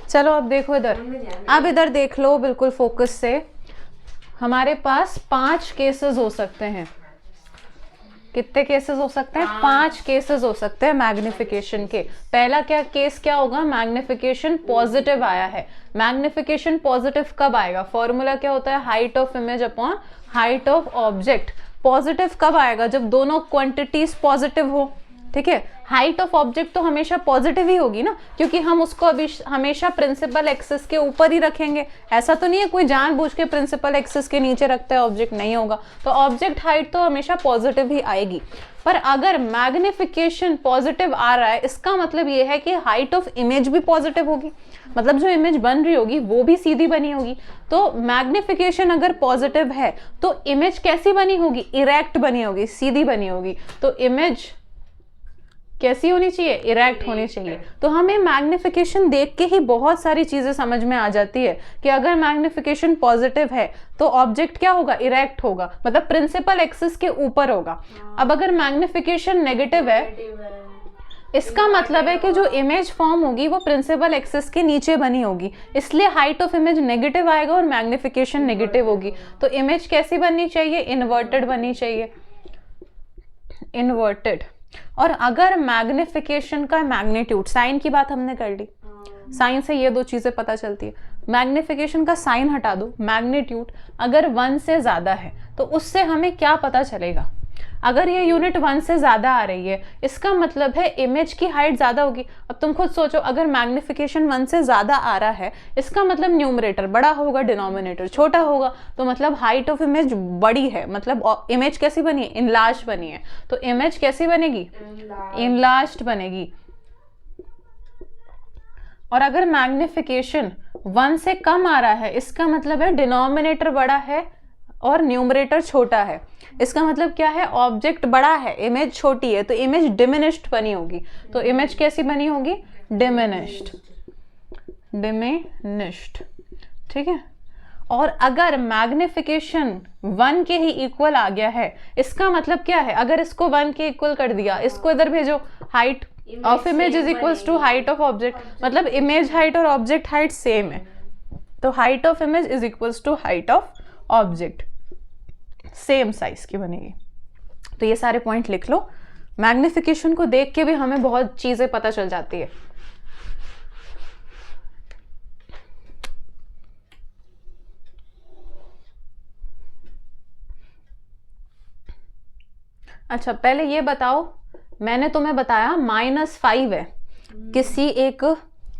चलो अब देखो इधर, अब इधर देख लो बिल्कुल फोकस से। हमारे पास 5 केसेस हो सकते हैं। कितने केसेस हो सकते हैं? 5 केसेस हो सकते हैं मैग्निफिकेशन के। पहला क्या केस क्या होगा? मैग्निफिकेशन पॉजिटिव आया है। मैग्निफिकेशन पॉजिटिव कब आएगा? फॉर्मूला क्या होता है? Height of image upon height of object. Positive कब आएगा? जब दोनों क्वांटिटीज पॉजिटिव हो। ठीक है, हाइट ऑफ ऑब्जेक्ट तो हमेशा पॉजिटिव ही होगी ना, क्योंकि हम उसको अभी हमेशा प्रिंसिपल एक्सिस के ऊपर ही रखेंगे। ऐसा तो नहीं है कोई जानबूझ के प्रिंसिपल एक्सिस के नीचे रखता है ऑब्जेक्ट, नहीं होगा। तो ऑब्जेक्ट हाइट तो हमेशा पॉजिटिव ही आएगी। पर अगर मैग्निफिकेशन पॉजिटिव आ रहा है, इसका मतलब ये है कि हाइट ऑफ इमेज भी पॉजिटिव होगी, मतलब जो इमेज बन रही होगी वो भी सीधी बनी होगी। तो मैग्निफिकेशन अगर पॉजिटिव है तो इमेज कैसी बनी होगी? इरेक्ट बनी होगी, सीधी बनी होगी। तो इमेज कैसी होनी चाहिए? इरेक्ट होनी चाहिए। तो हमें मैग्निफिकेशन देख के ही बहुत सारी चीजें समझ में आ जाती है कि अगर मैग्निफिकेशन पॉजिटिव है तो ऑब्जेक्ट क्या होगा? इरेक्ट होगा, मतलब प्रिंसिपल एक्सिस के ऊपर होगा। अब अगर मैग्निफिकेशन नेगेटिव है, इसका मतलब है कि जो इमेज फॉर्म होगी वो प्रिंसिपल एक्सिस के नीचे बनी होगी, इसलिए हाइट ऑफ इमेज नेगेटिव आएगा और मैग्निफिकेशन नेगेटिव होगी। तो इमेज कैसी बननी चाहिए? इन्वर्टेड बननी चाहिए, इन्वर्टेड। और अगर मैग्निफिकेशन का मैग्नीट्यूड, साइन की बात हमने कर ली, साइन से ये 2 चीजें पता चलती है। मैग्निफिकेशन का साइन हटा दो, मैग्नीट्यूड अगर 1 से ज्यादा है तो उससे हमें क्या पता चलेगा? अगर ये यूनिट 1 से ज्यादा आ रही है, इसका मतलब है इमेज की हाइट ज्यादा होगी। अब तुम खुद सोचो, अगर मैग्निफिकेशन 1 से ज्यादा आ रहा है, इसका मतलब न्यूमरेटर बड़ा होगा, डिनोमिनेटर छोटा होगा, तो मतलब हाइट ऑफ इमेज बड़ी है, मतलब इमेज कैसी बनी है? इनलार्ज बनी है। तो इमेज कैसी बनेगी? इनलार्ज्ड बनेगी। और अगर मैग्निफिकेशन 1 से कम आ रहा है, इसका मतलब है डिनोमिनेटर बड़ा है और न्यूमरेटर छोटा है। इसका मतलब क्या है? ऑब्जेक्ट बड़ा है, इमेज छोटी है, तो इमेज डिमिनिश्ड बनी होगी। तो इमेज कैसी बनी होगी? Diminished, diminished. ठीक है। और अगर मैग्निफिकेशन 1 के ही इक्वल आ गया है, इसका मतलब क्या है? अगर इसको 1 के इक्वल कर दिया, इसको इधर भेजो, height of image is equals to height of object, मतलब इमेज हाइट और ऑब्जेक्ट हाइट सेम है। तो height of image is equals to height of object, same size की बनेगी। तो ये सारे पॉइंट लिख लो। मैग्निफिकेशन को देख के भी हमें बहुत चीजें पता चल जाती है। अच्छा, पहले ये बताओ, मैंने तुम्हें बताया -5 है किसी एक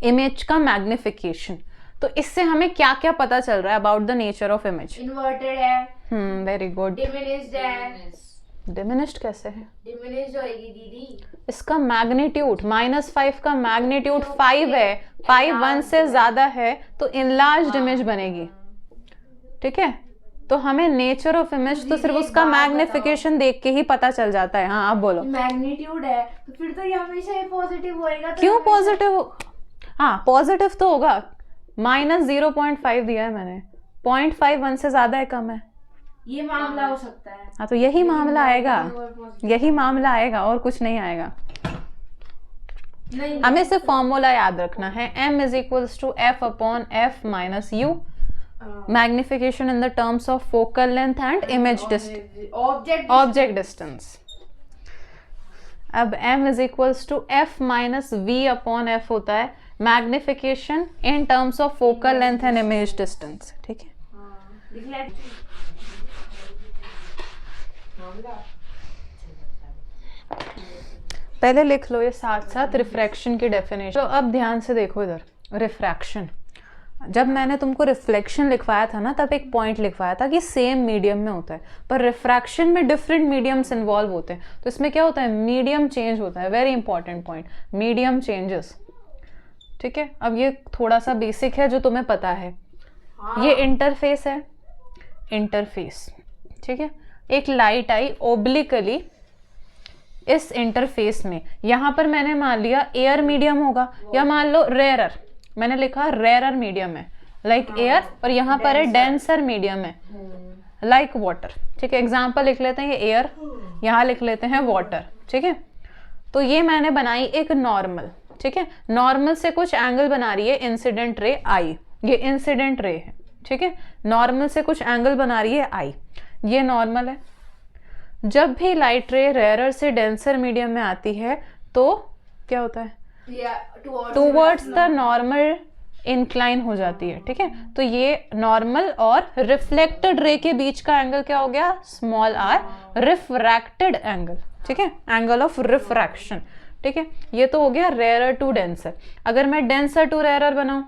इमेज का मैग्निफिकेशन, तो इससे हमें क्या क्या पता चल रहा है about the nature of image? Inverted है, वेरी गुड। डिमिनिश्ड है। डिमिनिश्ड कैसे है? डिमिनिश्ड होएगी दीदी। इसका मैग्नीट्यूड, -5 का मैग्नीट्यूड 5 है, 5 1 से ज्यादा है तो इनलार्ज्ड इमेज बनेगी। ठीक है, तो हमें नेचर ऑफ इमेज तो सिर्फ उसका मैग्निफिकेशन देख के ही पता चल जाता है। हाँ, आप बोलो। मैग्नीट्यूड है तो फिर तो ये हमेशा ही पॉजिटिव होएगा। तो क्यों पॉजिटिव? हाँ, पॉजिटिव तो होगा। -0.5 दिया है मैंने, 0.5 1 से ज्यादा है, कम है, ये मामला हो सकता है। हाँ, तो यही मामला आएगा, यही मामला आएगा और कुछ नहीं आएगा। नहीं, हमें सिर्फ फॉर्मूला याद रखना है, m is equals to f upon f minus u, magnification in the terms of focal length and image distance, object distance. अब m is equals to f minus v upon f होता है magnification in terms of focal length and image distance. ठीक है, पहले लिख लो ये साथ साथ रिफ्रैक्शन की डेफिनेशन। तो अब ध्यान से देखो इधर, रिफ्रैक्शन। जब मैंने तुमको रिफ्लेक्शन लिखवाया था ना, तब एक पॉइंट लिखवाया था कि सेम मीडियम में होता है, पर रिफ्रैक्शन में डिफरेंट मीडियम्स इन्वॉल्व होते हैं। तो इसमें क्या होता है? मीडियम चेंज होता है, very important point, medium changes. ठीक है, अब ये थोड़ा सा बेसिक है जो तुम्हें पता है। ये इंटरफेस है, इंटरफेस। ठीक है, एक लाइट आई ओब्लिकली इस इंटरफेस में, यहां पर मैंने मान लिया एयर मीडियम होगा, या मान लो रेयरर, मैंने लिखा रेयरर मीडियम है लाइक एयर, और यहाँ पर है डेंसर मीडियम है लाइक वाटर। ठीक है, एग्जाम्पल लिख लेते हैं, ये एयर, यहाँ लिख लेते हैं वाटर। ठीक है, तो ये मैंने बनाई एक नॉर्मल, ठीक है, नॉर्मल से कुछ एंगल बना रही है इंसिडेंट रे आई, ये इंसिडेंट रे है, ठीक है, नॉर्मल से कुछ एंगल बना रही है आई, ये नॉर्मल है। जब भी लाइट रे रेयरर से डेंसर मीडियम में आती है तो क्या होता है, टूवर्ड्स द नॉर्मल इंक्लाइन हो जाती है, ठीक है। तो ये नॉर्मल और रिफ्लेक्टेड रे के बीच का एंगल क्या हो गया, स्मॉल आर, रिफ्रैक्टेड एंगल, ठीक है, एंगल ऑफ रिफ्रैक्शन, ठीक है। ये तो हो गया रेयरर टू डेंसर। अगर मैं डेंसर टू रेयरर बनाऊं,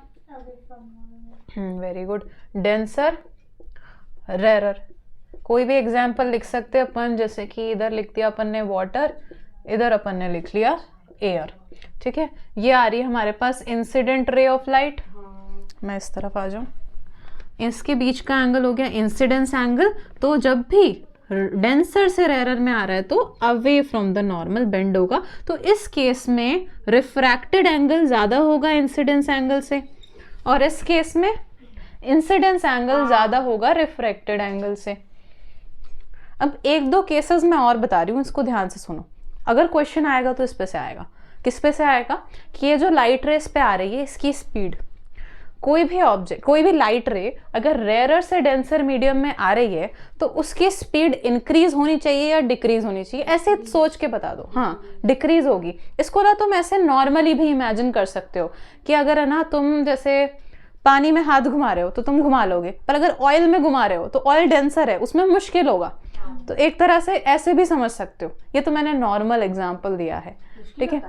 वेरी गुड, डेंसर रेयरर, कोई भी एग्जाम्पल लिख सकते हैं अपन, जैसे कि इधर लिख दिया अपन ने वाटर, इधर अपन ने लिख लिया एयर, ठीक है। ये आ रही है हमारे पास इंसिडेंट रे ऑफ लाइट, मैं इस तरफ आ जाऊं, इसके बीच का एंगल हो गया इंसिडेंस एंगल। तो जब भी डेंसर से रेयरर में आ रहा है तो away from the normal bend होगा, तो इस केस में रिफ्रैक्टेड एंगल ज्यादा होगा इंसिडेंस एंगल से, और इस केस में इंसिडेंस एंगल ज्यादा होगा रिफ्रैक्टेड एंगल से। अब एक दो केसेस मैं और बता रही हूँ, इसको ध्यान से सुनो, अगर क्वेश्चन आएगा तो इस पे से आएगा। किस पे से आएगा कि ये जो लाइट रे इस पे आ रही है, इसकी स्पीड, कोई भी ऑब्जेक्ट, कोई भी लाइट रे अगर रेयरर से डेंसर मीडियम में आ रही है तो उसकी स्पीड इंक्रीज होनी चाहिए या डिक्रीज होनी चाहिए, ऐसे सोच के बता दो। हाँ, डिक्रीज होगी। इसको ना तुम ऐसे नॉर्मली भी इमेजिन कर सकते हो कि अगर है ना, तुम जैसे पानी में हाथ घुमा रहे हो तो तुम घुमा लोगे, पर अगर ऑयल में घुमा रहे हो तो ऑयल डेंसर है, उसमें मुश्किल होगा। तो एक तरह से ऐसे भी समझ सकते हो। ये तो मैंने नॉर्मल एग्जांपल दिया है, ठीक है।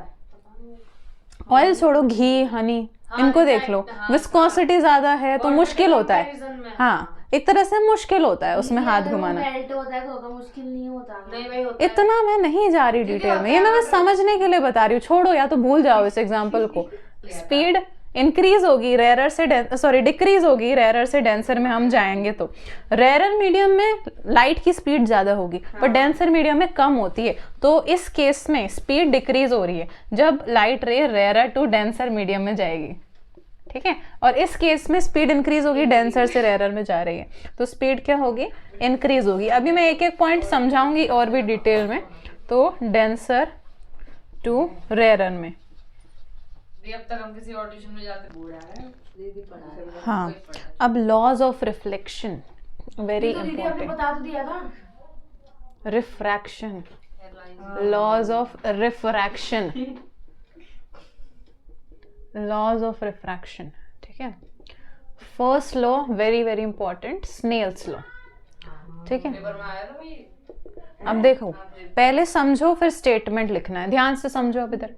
ऑयल छोड़ो, घी, हनी, इनको देख लो, विस्कोसिटी ज्यादा है तो मुश्किल होता है। हाँ, एक तरह से मुश्किल होता है उसमें हाथ घुमाना। मुश्किल नहीं होता। इतना मैं नहीं जा रही डिटेल में, ये मैं बस समझने के लिए बता रही हूँ। छोड़ो या तो भूल जाओ इस एग्जाम्पल को। स्पीड इंक्रीज होगी रेयरर से डिक्रीज होगी रेयरर से डेंसर में हम जाएंगे तो रेयरर मीडियम में लाइट की स्पीड ज्यादा होगी, पर डेंसर मीडियम में कम होती है। तो इस केस में स्पीड डिक्रीज हो रही है जब लाइट रे रेयरर टू डेंसर मीडियम में जाएगी, ठीक है। और इस केस में स्पीड इंक्रीज होगी, डेंसर से रेयरर में जा रही है तो स्पीड क्या होगी, इंक्रीज होगी। अभी मैं एक एक पॉइंट समझाऊंगी और भी डिटेल में। तो डेंसर टू रेयरर में, अब तक हम किसी और ट्यूशन में जाते। हाँ, अब laws of reflection, very important. बता तो दिया था, refraction, laws of refraction, laws of refraction, ठीक है। First law very very important, Snell's law, ठीक है। अब देखो, पहले समझो फिर स्टेटमेंट लिखना है, ध्यान से समझो। अब इधर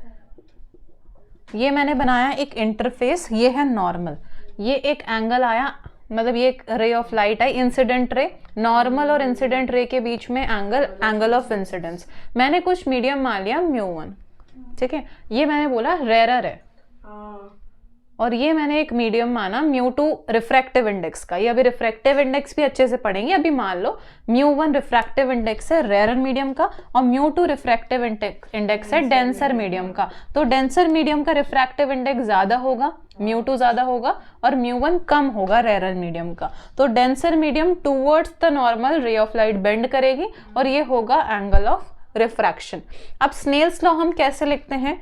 ये मैंने बनाया एक इंटरफेस, ये है नॉर्मल, ये एक एंगल आया, मतलब ये एक ray of light I, incident ray, normal और इंसिडेंट रे के बीच में एंगल, एंगल ऑफ इंसिडेंस। मैंने कुछ मीडियम मान लिया μ1, ठीक है। ये मैंने बोला रेयरर है, और ये मैंने एक मीडियम माना μ2 रिफ्रैक्टिव इंडेक्स का। ये अभी रिफ्रैक्टिव इंडेक्स भी अच्छे से पढ़ेंगे। अभी मान लो μ1 रिफ्रैक्टिव इंडेक्स है रेयरर मीडियम का, और μ2 रिफ्रैक्टिव इंडेक्स है डेंसर मीडियम का। तो डेंसर मीडियम का रिफ्रैक्टिव इंडेक्स ज्यादा होगा, μ2 ज्यादा होगा, और μ1 कम होगा रेयरर मीडियम का। तो denser medium towards the normal ray of light bend करेगी, और ये होगा एंगल ऑफ रिफ्रैक्शन। अब स्नेल्स लॉ हम कैसे लिखते हैं,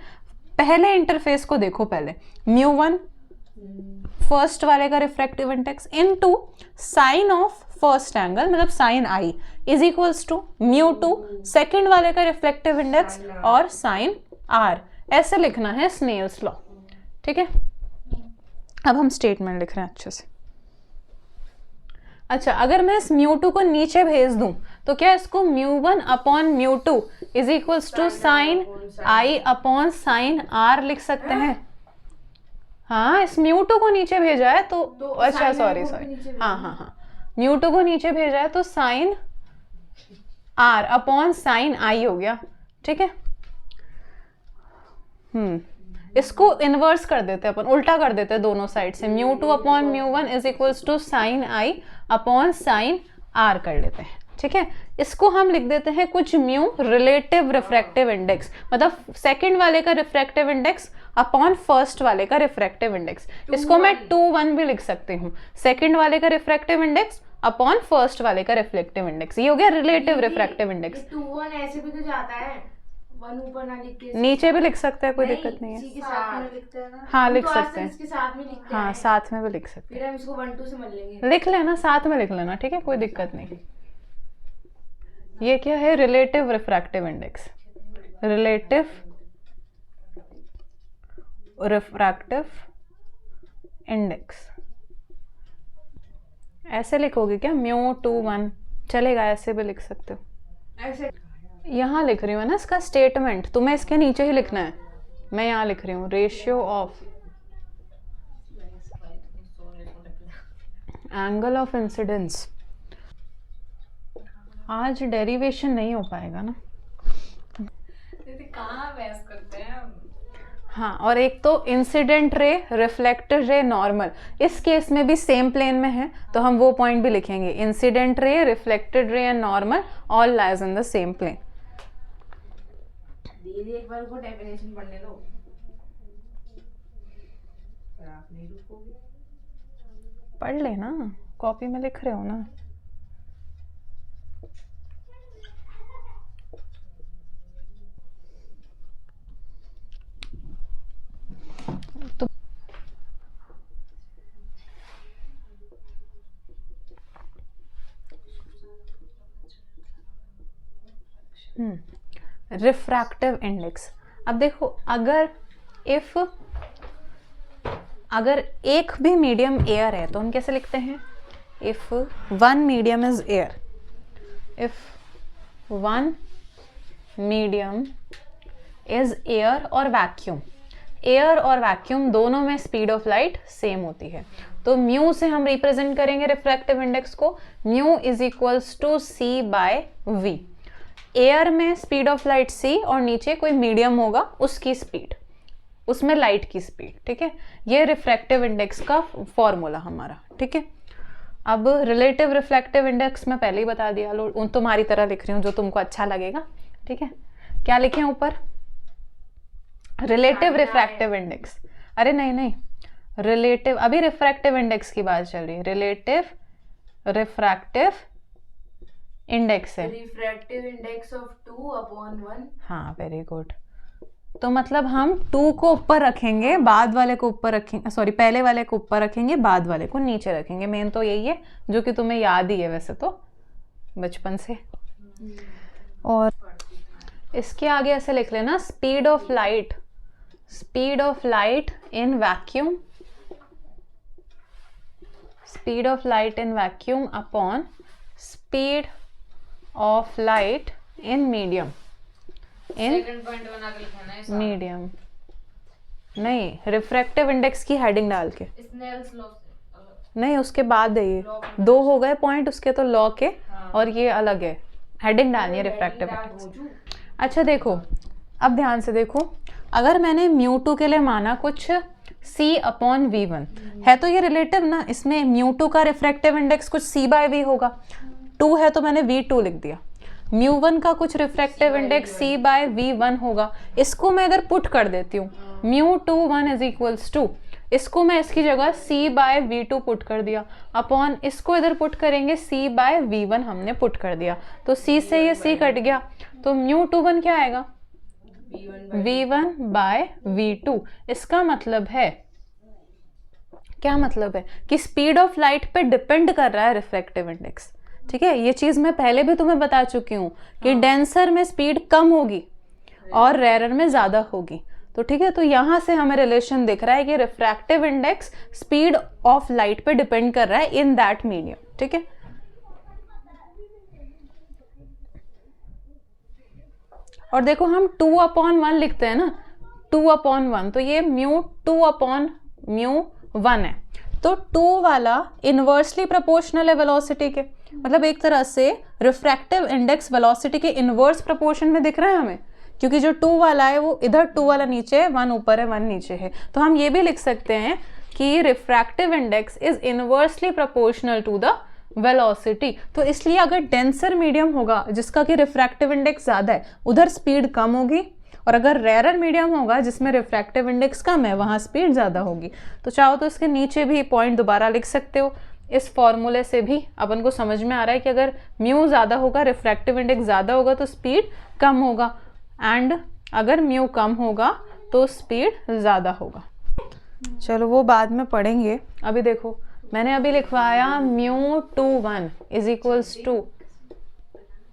पहले इंटरफेस को देखो, पहले μ1 फर्स्ट वाले का refractive index into sine of first angle, मतलब sine i, is equals to μ2 second वाले का रिफ्लेक्टिव इंडेक्स और साइन आर। ऐसे लिखना है स्नेल्स लॉ, ठीक है। अब हम स्टेटमेंट लिख रहे हैं अच्छे से। अच्छा, अगर मैं इस μ2 को नीचे भेज दूं तो क्या इसको μ1 upon μ2 is equals to sine i upon sine r लिख सकते हैं। हाँ, इस μ2 को नीचे भेजा है तो अच्छा सॉरी, हाँ, μ2 को नीचे भेजा है तो साइन आर अपॉन साइन आई हो गया, ठीक है। इसको इनवर्स कर देते हैं अपन, उल्टा कर देते हैं दोनों साइड से। μ2 upon μ1 is equals to sine i upon sine r कर लेते हैं, ठीक है। इसको हम लिख देते हैं कुछ म्यू रिलेटिव रिफ्रैक्टिव इंडेक्स, मतलब सेकंड वाले का रिफ्रैक्टिव इंडेक्स अपॉन फर्स्ट वाले का रिफ्रैक्टिव इंडेक्स। इसको मैं 2-1 भी लिख सकती हूँ, सेकंड वाले का रिफ्रैक्टिव इंडेक्स अपॉन फर्स्ट वाले का रिफ्लेक्टिव इंडेक्स। ये हो गया रिलेटिव रिफ्रैक्टिव इंडेक्स। 2-1 ऐसे भी तो जाता है, वन ऊपर ना लिख के नीचे भी लिख सकते हैं, कोई दिक्कत नहीं इसी है। के साथ में लिखते हैं ना। हाँ, हम लिख तो आज सकते तक हैं। इसके साथ में लिखते हाँ, हैं। साथ में भी लिख सकते फिर हम इसको 1 2 से मल लेंगे। हैं, लिख लेना, साथ में लिख लेना, ठीक है, कोई दिक्कत नहीं। ये क्या है? Relative refractive index. Relative refractive index ऐसे लिखोगे क्या? μ/1 चलेगा, ऐसे भी लिख सकते हो। ऐसे यहाँ लिख रही हूँ ना इसका स्टेटमेंट, तुम्हें इसके नीचे ही लिखना है। मैं यहाँ लिख रही हूँ ratio of angle of incidence. आज डेरिवेशन नहीं हो पाएगा ना। दीदी कहाँ बहस करते हैं हम? हाँ, और एक तो इंसिडेंट रे, रिफ्लेक्टेड रे, नॉर्मल, इस केस में भी सेम प्लेन में है तो हम वो पॉइंट भी लिखेंगे। Incident ray, reflected ray and normal all lies in the same plane. दीदी एक बार को डेफिनेशन पढ़ने दो। पर आप नहीं रुकोगे। पढ़ लेना, कॉपी में लिख रहे हो ना। तो रिफ्रैक्टिव इंडेक्स। अब देखो, अगर एक भी मीडियम एयर है तो हम कैसे लिखते हैं? If one medium is air, if one medium is air और वैक्यूम, एयर और वैक्यूम दोनों में स्पीड ऑफ लाइट सेम होती है, तो म्यू से हम रिप्रेजेंट करेंगे रिफ्रैक्टिव इंडेक्स को। Mu is equals to c by v. Air में स्पीड ऑफ लाइट सी और नीचे कोई मीडियम होगा उसकी स्पीड, उसमें लाइट की स्पीड, ठीक है। ये रिफ्रैक्टिव इंडेक्स का फॉर्मूला हमारा, ठीक है। अब रिलेटिव रिफ्रैक्टिव इंडेक्स मैं पहले ही बता दिया, लो तुम्हारी तरह लिख रही हूँ जो तुमको अच्छा लगेगा, ठीक है। क्या लिखे ऊपर? Relative refractive index. अरे नहीं, रिलेटिव, अभी रिफ्रैक्टिव इंडेक्स की बात चल रही है। रिलेटिव रिफ्रैक्टिव इंडेक्स है, रिफ्रैक्टिव इंडेक्स ऑफ 2/1। हाँ, वेरी गुड। तो मतलब हम 2 को ऊपर रखेंगे, बाद वाले को ऊपर रखेंगे, सॉरी पहले वाले को ऊपर रखेंगे, बाद वाले को नीचे रखेंगे। मेन तो यही है जो कि तुम्हें याद ही है वैसे तो बचपन से। और इसके आगे ऐसे लिख लेना, speed of light, speed of light in vacuum, speed of light in vacuum upon speed of light in medium, in second point बना के लिखना है। मीडियम नहीं, रिफ्रैक्टिव इंडेक्स की हेडिंग डाल के, स्नेल्स लॉ से नहीं उसके बाद है ये 2 हो गए पॉइंट उसके, तो लॉ के, और ये अलग है, हेडिंग डालनी है रिफ्रैक्टिव इंडेक्स। अच्छा देखो, अब ध्यान से देखो, अगर मैंने μ2 के लिए माना कुछ c/v1 है तो ये रिलेटिव ना, इसमें μ2 का रिफ्रैक्टिव इंडेक्स कुछ c/v होगा। 2 है तो मैंने v2 लिख दिया। μ1 का कुछ रिफ्रैक्टिव इंडेक्स c/v1 होगा, इसको मैं इधर पुट कर देती हूँ। μ21 इज इक्वल्स टू, इसको मैं इसकी जगह c/v2 पुट कर दिया, अपॉन इसको इधर पुट करेंगे c/v1 हमने पुट कर दिया, तो c से ये c कट गया, तो μ21 क्या आएगा? v1/v2। इसका मतलब है, क्या मतलब है कि स्पीड ऑफ लाइट पे डिपेंड कर रहा है रिफ्रैक्टिव इंडेक्स, ठीक है। ये चीज मैं पहले भी तुम्हें बता चुकी हूँ कि डेंसर में स्पीड कम होगी और रेयरर में ज्यादा होगी, तो ठीक है। तो यहां से हमें रिलेशन दिख रहा है कि refractive index speed of light पे डिपेंड कर रहा है इन दैट मीडियम, ठीक है। और देखो हम 2/1 लिखते हैं ना, 2/1, तो ये μ2/μ1 है, तो 2 वाला इनवर्सली प्रोपोर्शनल है वेलोसिटी के, मतलब एक तरह से रिफ्रैक्टिव इंडेक्स वेलोसिटी के इनवर्स प्रोपोर्शन में दिख रहा है हमें, क्योंकि जो 2 वाला है वो इधर 2 वाला नीचे है, 1 ऊपर है 1 नीचे है। तो हम ये भी लिख सकते हैं कि refractive index is inversely proportional to the velocity. तो इसलिए अगर डेंसर मीडियम होगा जिसका कि रिफ्रैक्टिव इंडेक्स ज़्यादा है, उधर स्पीड कम होगी, और अगर रेयरर मीडियम होगा जिसमें रिफ्रैक्टिव इंडेक्स कम है, वहाँ स्पीड ज़्यादा होगी। तो चाहो तो इसके नीचे भी पॉइंट दोबारा लिख सकते हो। इस फॉर्मूले से भी अपन को समझ में आ रहा है कि अगर म्यू ज़्यादा होगा, रिफ्रैक्टिव इंडेक्स ज़्यादा होगा, तो स्पीड कम होगा। एंड अगर म्यू कम होगा तो स्पीड ज़्यादा होगा। चलो वो बाद में पढ़ेंगे, अभी देखो मैंने अभी लिखवाया μ21 इज इक्वल्स टू,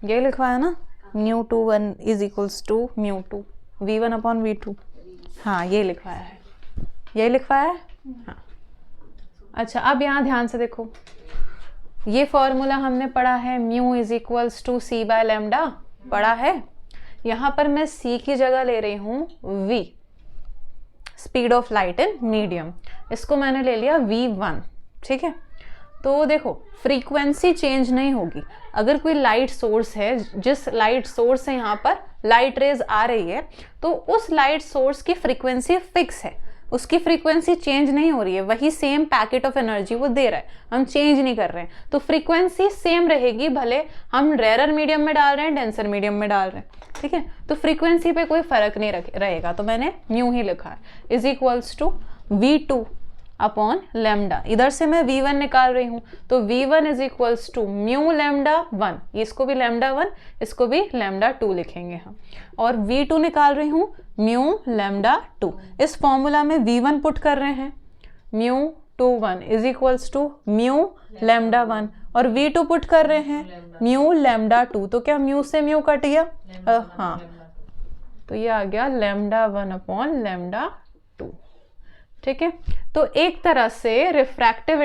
ये लिखवाया ना, μ21 is equals to μ2 v1 upon v2। हाँ ये लिखवाया है, यही लिखवाया है। हाँ अच्छा, अब यहाँ ध्यान से देखो, ये फॉर्मूला हमने पढ़ा है mu is equals to c by lambda, पढ़ा है। यहाँ पर मैं सी की जगह ले रही हूँ v, speed of light in medium, इसको मैंने ले लिया v1, ठीक है। तो देखो फ्रीक्वेंसी चेंज नहीं होगी। अगर कोई लाइट सोर्स है, जिस लाइट सोर्स से यहाँ पर लाइट रेज आ रही है, तो उस लाइट सोर्स की फ्रीक्वेंसी फिक्स है, उसकी फ्रीक्वेंसी चेंज नहीं हो रही है, वही सेम पैकेट ऑफ एनर्जी वो दे रहा है, हम चेंज नहीं कर रहे हैं, तो फ्रीक्वेंसी सेम रहेगी, भले हम रेयर मीडियम में डाल रहे हैं डेंसर मीडियम में डाल रहे हैं, ठीक है। तो फ्रीक्वेंसी पे कोई फर्क नहीं रहेगा, तो मैंने म्यू ही लिखा है, is equals to v2 upon lambda. इधर से मैं v1 निकाल रही हूँ, तो v1 is equals to mu lambda 1, इसको भी लैम्डा 1, इसको भी लैम्डा 2 लिखेंगे हम, और v2 निकाल रही हूँ म्यू लैम्डा 2। इस फॉर्मूला में v1 पुट कर रहे हैं, μ21 is equals to mu lambda 1, और v2 पुट कर रहे हैं म्यू लैम्डा 2। तो क्या म्यू से म्यू कट गया? हाँ, तो ये आ गया लैम्डा 1 अपॉन लैम्डा 2, ठीक है। तो एक तरह से रिफ्रैक्टिव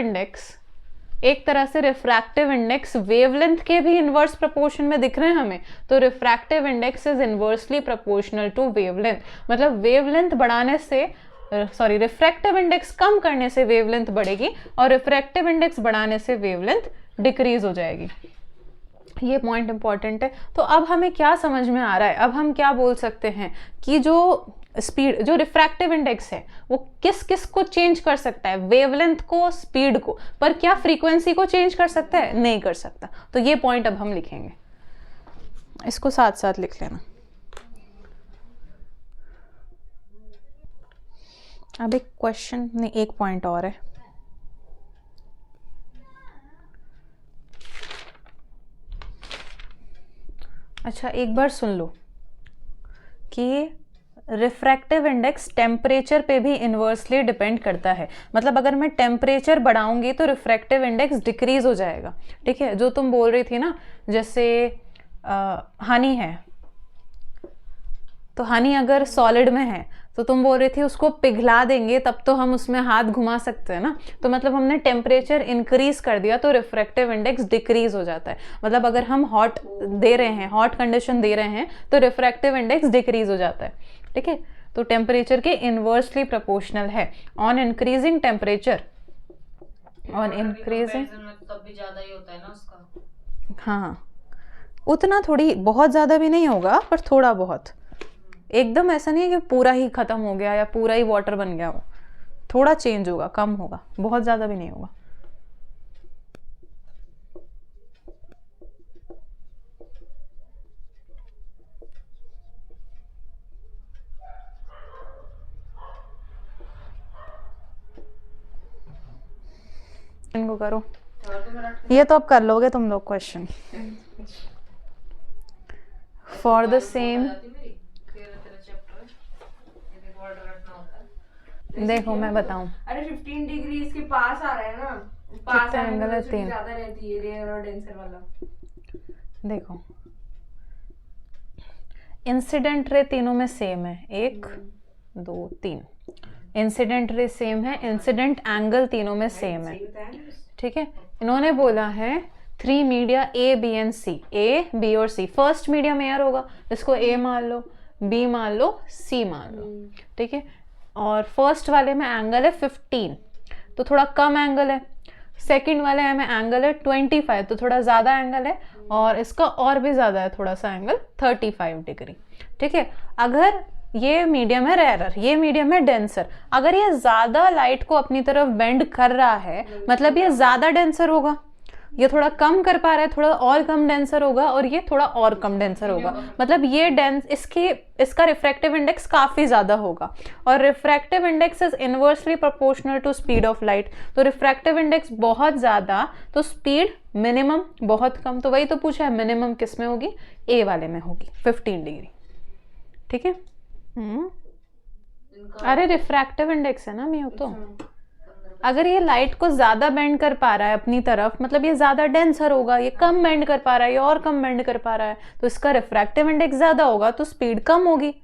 इंडेक्स वेवलेंथ के भी इन्वर्स प्रोपोर्शन में दिख रहे हैं हमें, तो refractive index is inversely proportional to wavelength. मतलब वेवलेंथ बढ़ाने से, सॉरी, रिफ्रैक्टिव इंडेक्स कम करने से वेवलेंथ बढ़ेगी और रिफ्रैक्टिव इंडेक्स बढ़ाने से वेवलेंथ डिक्रीज हो जाएगी। ये पॉइंट इंपॉर्टेंट है। तो अब हमें क्या समझ में आ रहा है, अब हम क्या बोल सकते हैं कि जो स्पीड, जो रिफ्रैक्टिव इंडेक्स है वो किस किस को चेंज कर सकता है, वेवलेंथ को, स्पीड को, पर क्या फ्रीक्वेंसी को चेंज कर सकता है? नहीं कर सकता। तो ये पॉइंट अब हम लिखेंगे, इसको साथ साथ लिख लेना। अब एक क्वेश्चन नहीं, एक पॉइंट और है। अच्छा, एक बार सुन लो कि रिफ्रैक्टिव इंडेक्स टेम्परेचर पे भी इन्वर्सली डिपेंड करता है। मतलब अगर मैं टेम्परेचर बढ़ाऊंगी तो रिफ्रैक्टिव इंडेक्स डिक्रीज हो जाएगा, ठीक है। जो तुम बोल रही थी ना, जैसे हनी है, तो हनी अगर सॉलिड में है तो तुम बोल रही थी उसको पिघला देंगे तब तो हम उसमें हाथ घुमा सकते हैं ना। तो मतलब हमने टेम्परेचर इंक्रीज कर दिया तो रिफ्रैक्टिव इंडेक्स डिक्रीज हो जाता है। मतलब अगर हम हॉट दे रहे हैं, हॉट कंडीशन दे रहे हैं, तो रिफ्रैक्टिव इंडेक्स डिक्रीज हो जाता है, ठीक है। तो टेम्परेचर के इन्वर्सली प्रोपोर्शनल है। On increasing temperature, on increasing, तब भी ज्यादा ही होता है ना उसका। हाँ, उतना थोड़ी, बहुत ज़्यादा भी नहीं होगा, पर थोड़ा बहुत। एकदम ऐसा नहीं है कि पूरा ही ख़त्म हो गया या पूरा ही वाटर बन गया हो, थोड़ा चेंज होगा, कम होगा, बहुत ज़्यादा भी नहीं होगा। इनको करो, ये तो अब कर लोगे तुम लोग क्वेश्चन। फॉर द सेम, देखो मैं बताऊं, अरे 15 डिग्री इसके पास आ रहा है ना, पास कितना एंगल है? 3 ज्यादा रहती है रेयर और डेंसर वाला। देखो इंसिडेंट रे तीनों में सेम है, 1 2 3 इंसिडेंट रे सेम है, इंसिडेंट एंगल तीनों में सेम है, ठीक है। इन्होंने बोला है 3 media A, B and C, A, B और C। फर्स्ट मीडियम एयर होगा, इसको A मान लो, B मान लो, C मान लो, ठीक है। और फर्स्ट वाले में एंगल है 15, तो थोड़ा कम एंगल है। सेकंड वाले में एंगल है 25, तो थोड़ा ज़्यादा एंगल है, और इसका और भी ज़्यादा है थोड़ा सा एंगल, 35 डिग्री, ठीक है। अगर ये मीडियम है रेयरर, ये मीडियम है डेंसर, अगर ये ज़्यादा लाइट को अपनी तरफ बेंड कर रहा है, मतलब ये ज़्यादा डेंसर होगा। ये थोड़ा कम कर पा रहा है, थोड़ा और कम डेंसर होगा, और ये थोड़ा और कम डेंसर होगा। मतलब ये इसका रिफ्रैक्टिव इंडेक्स काफ़ी ज़्यादा होगा, और refractive index is inversely proportional to speed of light. तो रिफ्रैक्टिव इंडेक्स बहुत ज़्यादा तो स्पीड मिनिमम बहुत कम। तो वही तो पूछा है, मिनिमम किस में होगी? ए वाले में होगी, 15 डिग्री, ठीक है। अरे रिफ्रैक्टिव इंडेक्स है ना म्यू तो। अगर ये लाइट को ज्यादा बेंड कर पा रहा है अपनी तरफ, मतलब ये ज्यादा डेंसर होगा, ये कम बेंड कर पा रहा है, ये और कम बेंड कर पा रहा है, तो इसका रिफ्रैक्टिव इंडेक्स ज्यादा होगा तो स्पीड कम होगी।